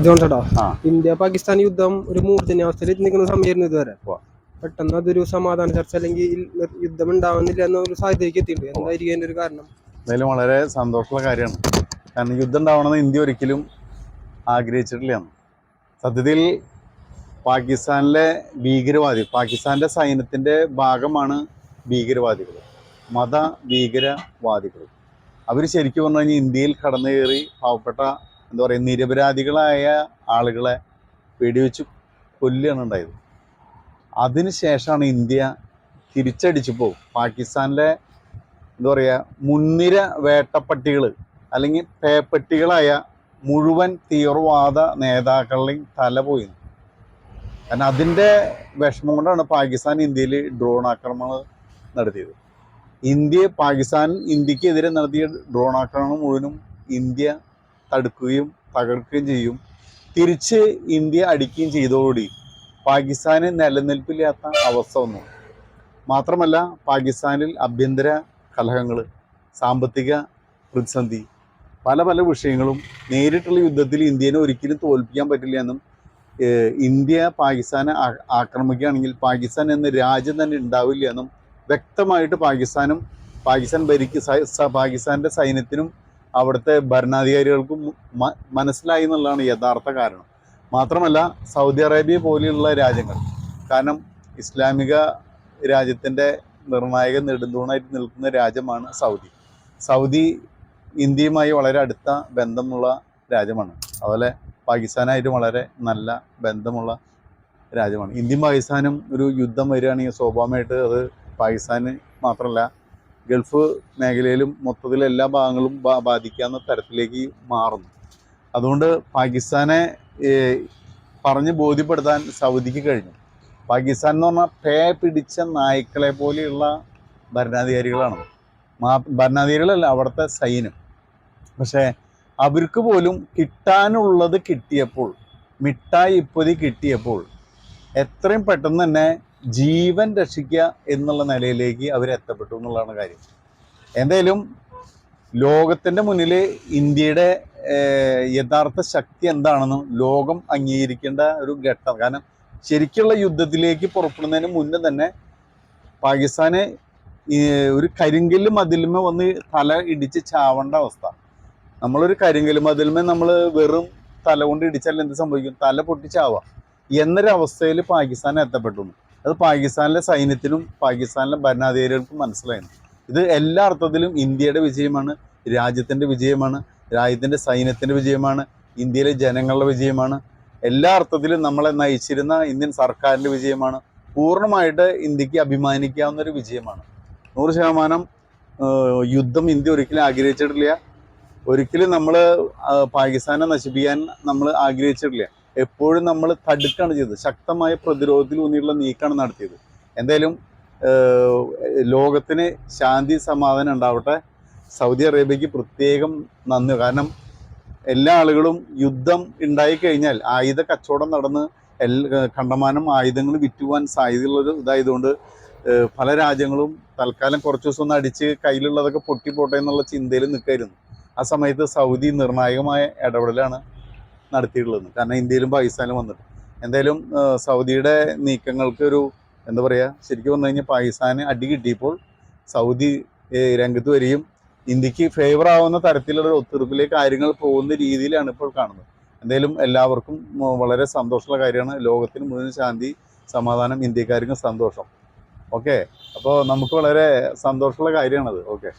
ജോൺസേട്ടാ, ആ ഇന്ത്യ പാകിസ്ഥാൻ യുദ്ധം ഒരു മൂർധന്യാവസ്ഥയിൽ നിൽക്കുന്ന സമയമായിരുന്നു ഇതുവരെ. ഉവ്വ. പെട്ടെന്ന് അതൊരു സമാധാന ചർച്ച അല്ലെങ്കിൽ യുദ്ധം ഉണ്ടാവുന്നില്ല എന്നൊരു സാധ്യതയ്ക്ക് എത്തിയിട്ടുണ്ട്. എന്തായിരിക്കും അതിന്റെ ഒരു കാരണം? എന്തായാലും വളരെ സന്തോഷമുള്ള കാര്യമാണ്. കാരണം യുദ്ധം ഉണ്ടാവണമെന്ന് ഇന്ത്യ ഒരിക്കലും ആഗ്രഹിച്ചിട്ടില്ല. സത്യത്തിൽ പാകിസ്ഥാനിലെ പാകിസ്ഥാന്റെ സൈന്യത്തിന്റെ ഭാഗമാണ് ഭീകരവാദികൾ, മത ഭീകരവാദികൾ. അവർ ശരിക്കും പറഞ്ഞു കഴിഞ്ഞാൽ ഇന്ത്യയിൽ കടന്നു കയറി പാവപ്പെട്ട എന്താ പറയുക നിരപരാധികളായ ആളുകളെ വെടിവെച്ച് കൊല്ലുകയാണ് ഉണ്ടായത്. അതിനുശേഷമാണ് ഇന്ത്യ തിരിച്ചടിച്ചപ്പോൾ പാകിസ്ഥാനിലെ എന്താ പറയുക മുൻനിര വേട്ടപ്പട്ടികൾ അല്ലെങ്കിൽ പേപ്പട്ടികളായ മുഴുവൻ തീവ്രവാദ നേതാക്കളുടെയും തല പോയി. കാരണം അതിൻ്റെ വിഷമം കൊണ്ടാണ് പാകിസ്ഥാൻ ഇന്ത്യയിൽ ഡ്രോൺ ആക്രമണങ്ങൾ നടത്തിയത്. ഇന്ത്യക്കെതിരെ നടത്തിയ ഡ്രോൺ ആക്രമണം മുഴുവനും ഇന്ത്യ തടുക്കുകയും തകർക്കുകയും ചെയ്യും. തിരിച്ച് ഇന്ത്യ അടിക്കുകയും ചെയ്തതോടുകൂടി പാകിസ്ഥാന് നിലനിൽപ്പില്ലാത്ത അവസ്ഥ വന്നു. മാത്രമല്ല പാകിസ്ഥാനിൽ ആഭ്യന്തര കലഹങ്ങൾ, സാമ്പത്തിക പ്രതിസന്ധി, പല പല വിഷയങ്ങളും നേരിട്ടുള്ള യുദ്ധത്തിൽ ഇന്ത്യനെ ഒരിക്കലും തോൽപ്പിക്കാൻ പറ്റില്ല എന്നും ഇന്ത്യ പാകിസ്ഥാനെ ആക്രമിക്കുകയാണെങ്കിൽ പാകിസ്ഥാൻ എന്ന രാജ്യം തന്നെ ഉണ്ടാവില്ല എന്നും വ്യക്തമായിട്ട് പാകിസ്ഥാൻ്റെ സൈന്യത്തിനും അവിടുത്തെ ഭരണാധികാരികൾക്കും മനസ്സിലായി എന്നുള്ളതാണ് യഥാർത്ഥ കാരണം. മാത്രമല്ല സൗദി അറേബ്യ പോലെയുള്ള രാജ്യങ്ങൾ, കാരണം ഇസ്ലാമിക രാജ്യത്തിൻ്റെ നിർണായക നെടുന്തൂണായിട്ട് നിൽക്കുന്ന രാജ്യമാണ് സൗദി ഇന്ത്യയുമായി വളരെ അടുത്ത ബന്ധമുള്ള രാജ്യമാണ്. അതുപോലെ പാകിസ്ഥാനായിട്ടും വളരെ നല്ല ബന്ധമുള്ള രാജ്യമാണ്. ഇന്ത്യയും പാകിസ്ഥാനും ഒരു യുദ്ധം വരികയാണെങ്കിൽ സ്വാഭാവികമായിട്ട് അത് പാകിസ്ഥാന് മാത്രമല്ല ഗൾഫ് മേഖലയിലും മൊത്തത്തിൽ എല്ലാ ഭാഗങ്ങളും ബാധിക്കാവുന്ന തരത്തിലേക്ക് മാറുന്നു. അതുകൊണ്ട് പാകിസ്ഥാനെ പറഞ്ഞ് ബോധ്യപ്പെടുത്താൻ സൗദിക്ക് കഴിഞ്ഞു. പാകിസ്ഥാൻ എന്ന് പറഞ്ഞാൽ പേ പിടിച്ച നായ്ക്കളെ പോലെയുള്ള ഭരണാധികാരികളാണ്. ഭരണാധികാരികളല്ല, അവിടുത്തെ സൈന്യം. പക്ഷേ അവർക്ക് പോലും കിട്ടാനുള്ളത് കിട്ടിയപ്പോൾ, മിഠായി ഇപ്പൊതി കിട്ടിയപ്പോൾ എത്രയും പെട്ടെന്ന് തന്നെ ജീവൻ രക്ഷിക്കുക എന്നുള്ള നിലയിലേക്ക് അവരെത്തപ്പെട്ടു എന്നുള്ളതാണ് കാര്യം. എന്തായാലും ലോകത്തിൻ്റെ മുന്നിൽ ഇന്ത്യയുടെ യഥാർത്ഥ ശക്തി എന്താണെന്നും ലോകം അംഗീകരിക്കേണ്ട ഒരു ഘട്ടം. കാരണം ശരിക്കുള്ള യുദ്ധത്തിലേക്ക് പുറപ്പെടുന്നതിന് മുന്നേ തന്നെ പാകിസ്ഥാന് ഒരു കരിങ്കല്ല് മതിലുമേ വന്ന് തല ഇടിച്ച് ചാവേണ്ട അവസ്ഥ. നമ്മളൊരു കരിങ്കല്ല് മതിലുമേ നമ്മൾ വെറും തല കൊണ്ട് ഇടിച്ചാൽ എന്ത് സംഭവിക്കും? തല പൊട്ടിച്ചാവാം എന്നൊരവസ്ഥയിൽ പാകിസ്ഥാൻ എത്തപ്പെട്ടു. അത് പാകിസ്ഥാനിലെ സൈന്യത്തിനും പാകിസ്ഥാനിലെ ഭരണാധികാരികൾക്കും മനസ്സിലായിരുന്നു. ഇത് എല്ലാ അർത്ഥത്തിലും ഇന്ത്യയുടെ വിജയമാണ്, രാജ്യത്തിൻ്റെ വിജയമാണ്, രാജ്യത്തിൻ്റെ സൈന്യത്തിൻ്റെ വിജയമാണ്, ഇന്ത്യയിലെ ജനങ്ങളുടെ വിജയമാണ്. എല്ലാ അർത്ഥത്തിലും നമ്മളെ നയിച്ചിരുന്ന ഇന്ത്യൻ സർക്കാരിൻ്റെ വിജയമാണ്. പൂർണ്ണമായിട്ട് ഇന്ത്യക്ക് അഭിമാനിക്കാവുന്നൊരു വിജയമാണ്. 100% യുദ്ധം ഇന്ത്യ ഒരിക്കലും ആഗ്രഹിച്ചിട്ടില്ല. ഒരിക്കലും നമ്മൾ പാകിസ്ഥാനെ നശിപ്പിക്കാൻ നമ്മൾ ആഗ്രഹിച്ചിട്ടില്ല. എപ്പോഴും നമ്മൾ തടുക്കാണ് ചെയ്തത്. ശക്തമായ പ്രതിരോധത്തിൽ ഊന്നിയുള്ള നീക്കമാണ് നടത്തിയത്. എന്തായാലും ലോകത്തിന് ശാന്തി സമാധാനം ഉണ്ടാവട്ടെ. സൗദി അറേബ്യക്ക് പ്രത്യേകം നന്ദി. കാരണം എല്ലാ ആളുകളും യുദ്ധം ഉണ്ടായിക്കഴിഞ്ഞാൽ ആയുധ കച്ചവടം നടന്ന് കണ്ടമാനം ആയുധങ്ങൾ വിറ്റുവാൻ സാധ്യതയുള്ളൊരു ഇതായതുകൊണ്ട് പല രാജ്യങ്ങളും തൽക്കാലം കുറച്ച് ദിവസം ഒന്ന് അടിച്ച് കയ്യിലുള്ളതൊക്കെ പൊട്ടിപ്പോട്ടെ എന്നുള്ള ചിന്തയിൽ നിൽക്കായിരുന്നു. ആ സമയത്ത് സൗദി നിർണായകമായ ഇടപെടലാണ് നടത്തിയിട്ടുള്ളത്. കാരണം ഇന്ത്യയിലും പാകിസ്ഥാനിലും വന്നിട്ട് എന്തായാലും സൗദിയുടെ നീക്കങ്ങൾക്ക് ഒരു എന്താ പറയുക, ശരിക്കും പറഞ്ഞു കഴിഞ്ഞാൽ പാകിസ്ഥാന് അടി കിട്ടിയപ്പോൾ സൗദി രംഗത്ത് വരികയും ഇന്ത്യക്ക് ഫേവർ ആവുന്ന തരത്തിലുള്ള ഒത്തുതീർപ്പിലേക്ക് കാര്യങ്ങൾ പോകുന്ന രീതിയിലാണ് ഇപ്പോൾ കാണുന്നത്. എന്തായാലും എല്ലാവർക്കും വളരെ സന്തോഷമുള്ള കാര്യമാണ്. ലോകത്തിന് മുഴുവൻ ശാന്തി സമാധാനം, ഇന്ത്യക്കാർക്കും സന്തോഷം. ഓക്കെ, അപ്പോൾ നമുക്ക് വളരെ സന്തോഷമുള്ള കാര്യമാണത്. ഓക്കെ.